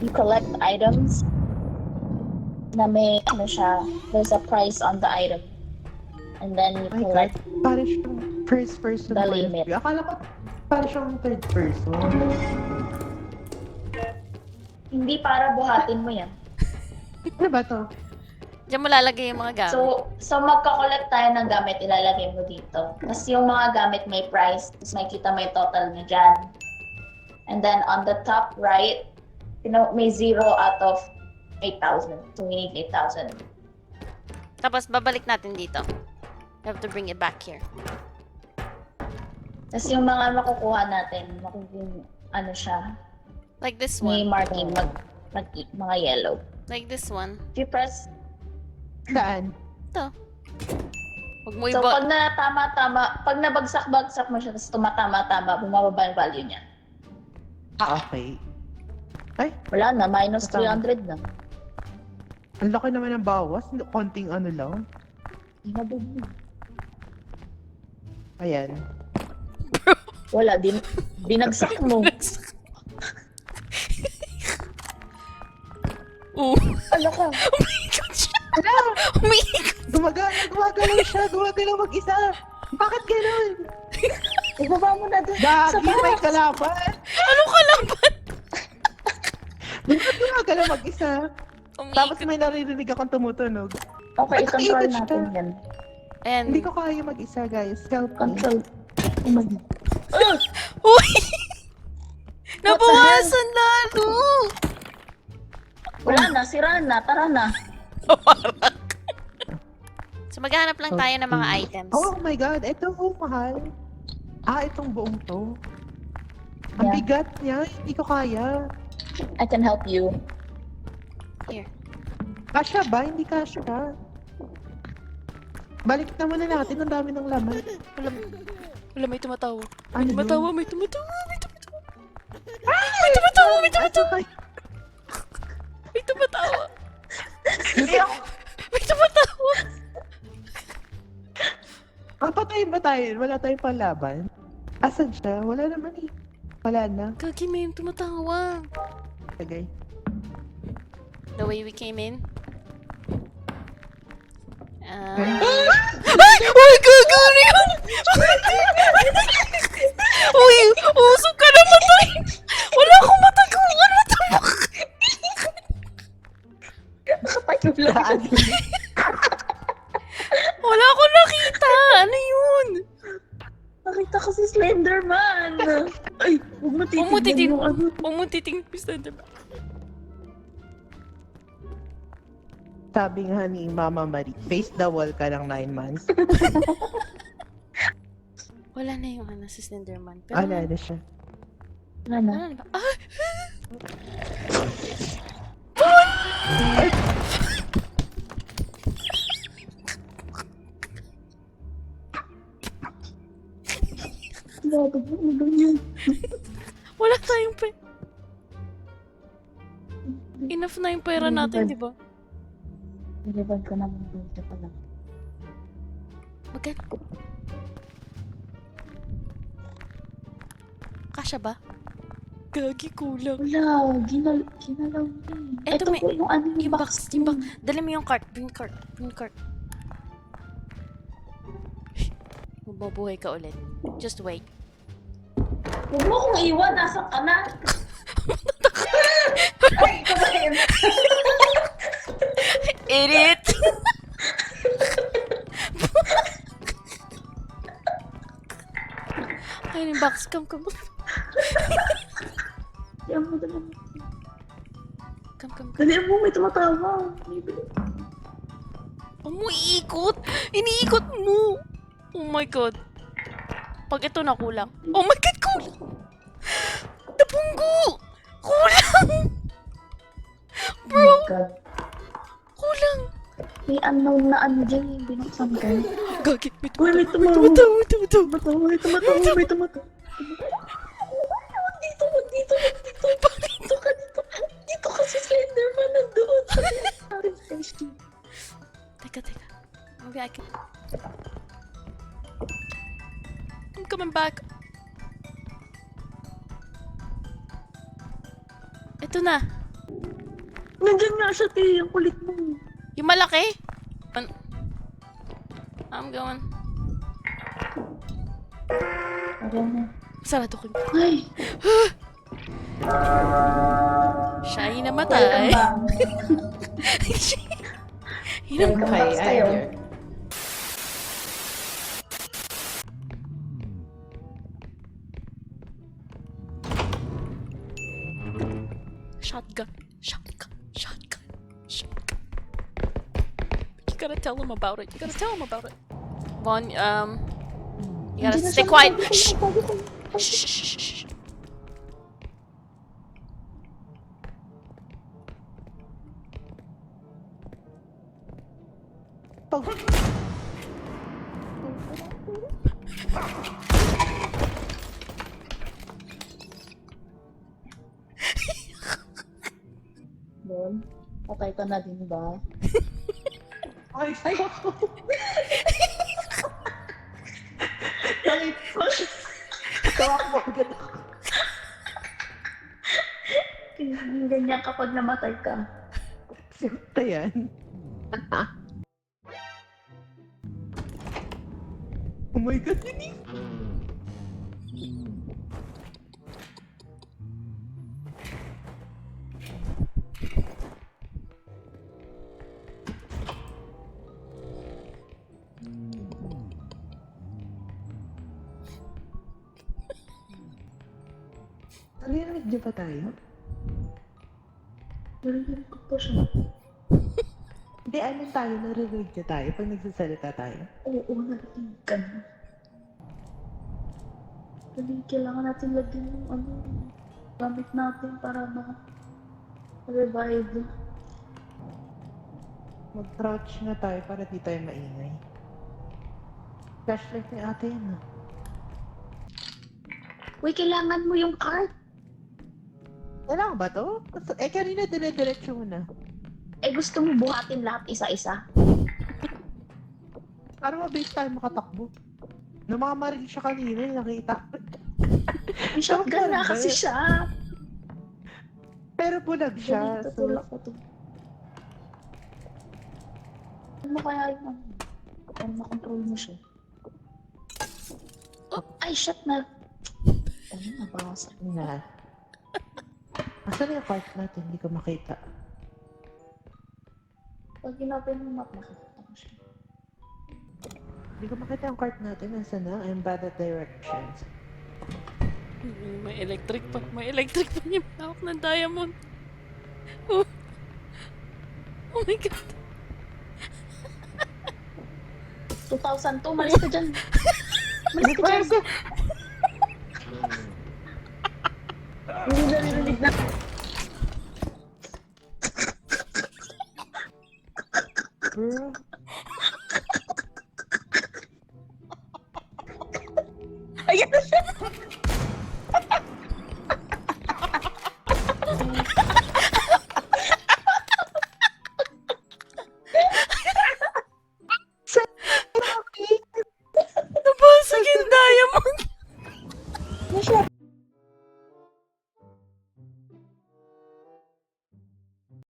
you collect items na may ano siya, there's a price on the item. And then you My collect God. Para siyang first person the point of limit. view. Akala ko para siyang third person. Hindi para buhatin mo yan. Ano ba to? Diyan mo lalagay yung mga gamit. So magka-collect tayo ng gamit, ilalagay mo dito. Tapos yung mga gamit may price, tapos makikita mo yung total niya dyan. And then on the top right, may 0 out of 8,000. So we need 8,000. Tapos babalik natin dito. We have to bring it back here. Tapos yung mga makukuha natin, ano siya, Like this may one. marking, mga yellow. Like this one. If you press, Saan? Ito. Huwag mo so iba... pag pag nabagsak-bagsak mo siya, tapos tumatama-tama, bumababa yung value niya. Ah, okay. Ay, Wala na, minus Tama. 300 na. ang laki naman ng bawas. Konting ano lang. Inabog mo. Ayan. Wala, binagsak mo. Oo. Ano ka? Umiikot siya. Umiikot. Gumagalaw siya. Gumagalaw mag-isa. Bakit gano'n? Ibaba mo na doon. Gagi, may kalaban. Anong kalaban? Bakit gumagalaw mag-isa? Tapos Umiikot. may naririnig akong tumutunog. Okay, Ay, i-control nakikita natin siya. yan. And... Hindi ko kaya mag-isa, guys. Help me. Control. Uy! Nabawasan lalo! Wala na, sira na, tara na. So maghanap lang tayo ng mga items. Oh my God, ito mahal. Itong buong to. Ang Yeah. bigat niya, hindi ko kaya. I can help you. Here. Kasya ba? Hindi kasya. Balik na muna natin, ang dami ng laman. Wala, may tumatawa. Ano yun? May tumatawa. May tumatawa. May tumatawa. May tumatawa. May tumatawa. Ang patayin ba tayo? Wala tayong panlaban? Asan siya? Wala naman eh. Wala na. Gagi, may tumatawa. Tagay. The way we came in. Ay! Ay! Uy, gago na yun! Uy, usok ka naman tayo! Wala akong mataguan! Saan? Wala akong nakita! Ano yun? Nakita ko si Slenderman. Ay, huwag mo titignan yung ano. Huwag mo titingnan yung Slenderman. Sabi nga ni Mama Marie, face the wall ka ng 9 months. Wala na yung ano, si Slenderman. Pero, Wala na siya. Wala na. ano na ba? Ah! Grabe mo, ano yan? Wala tayong pera. Enough na yung pera natin, di ba? Nilibag ka naman dito pala. Magkano? Kasya ba? Gagi, kulang. Wala, ginalaw mo eh. Eto, Ito may- po yung ano Yung box, yung box. mo. Dali mo yung cart. Bring cart. Bring cart. Mabubuhay ka ulit. Just wait. Huwag mo akong iwan, nasan ka na? Ay, ikaw ba yun? Idiot! Ayun yung box. Come. Dalihan mo, dalihan mo. Come. Dalihan mo, may tumatawa. Umiikot! Iniikot mo! Oh my god. Pag ito na kulang. Oh my god, kulang! Napunggo! Kulang! Bro! Oh my God. Kulang! May unknown na ano dyan yung binuksan ko. Gagi, may Uy, may tumatawa. tumatawa. May tumatawa. Dito ka dito. Dito ka si Slenderman nandoon. Teka. Maybe I can... I'm coming back. Ito na. Nandiyan nga siya, te. Ang kulit mo. Yung malaki? I'm going. Alam mo. Sarado ko. Ay! Siya ay Welcome namatay. back. Hinam- Welcome Okay, back tayo. I'm here. Shotgun. Shotgun. Shotgun. Shotgun. You gotta tell him about it. You gotta tell him about it. Vaughn, you gotta Hindi na stay siya quiet. nakasabi ko, Shh. sabi ko. Shh, shh, shh, shh. Pag... Bon, patay ka na din ba? Ay, ako. Nakit ko. Tawak agad ako. Ganyan kapag namatay ka. Siyempre yan. Oh my God, Denise! Narinig niyo ba tayo? Narinig ko pa siya. Hindi, alam tayo, narinig niyo tayo pag nagsasalita tayo. Oo, narinig ka na. Dali, kailangan natin lagyan ng gamit natin para ma-revive. Mag-crouch na tayo para di tayo maingay. Flashlight ni ate yan, ah. Uy, kailangan mo yung card. Kailangan ba to? Eh, kanina dire-diretso mo na. Eh, gusto mo buhatin lahat isa-isa. Para mabilis tayo makatakbo. Namamaril siya kanina, nakita. May shotgun na ba kasi yun? siya. Pero bulag siya. Dali, So, tutulak ko to. Ano kaya yun? Ano makontrol mo siya? Oh, ay, shit na. Ano, nabasa. na. Asan yung cart natin? Hindi ko makita. Pag ginapin mo map, makikita mo siya. Hindi ko makita yung cart natin. Nasaan na? I'm bad at directions. May electric pa. May electric pa yung hawak ng diamond. Oh. Oh my God. 2002, malis ka dyan. Malis ka dyan. Hindi na narinig na. Bro,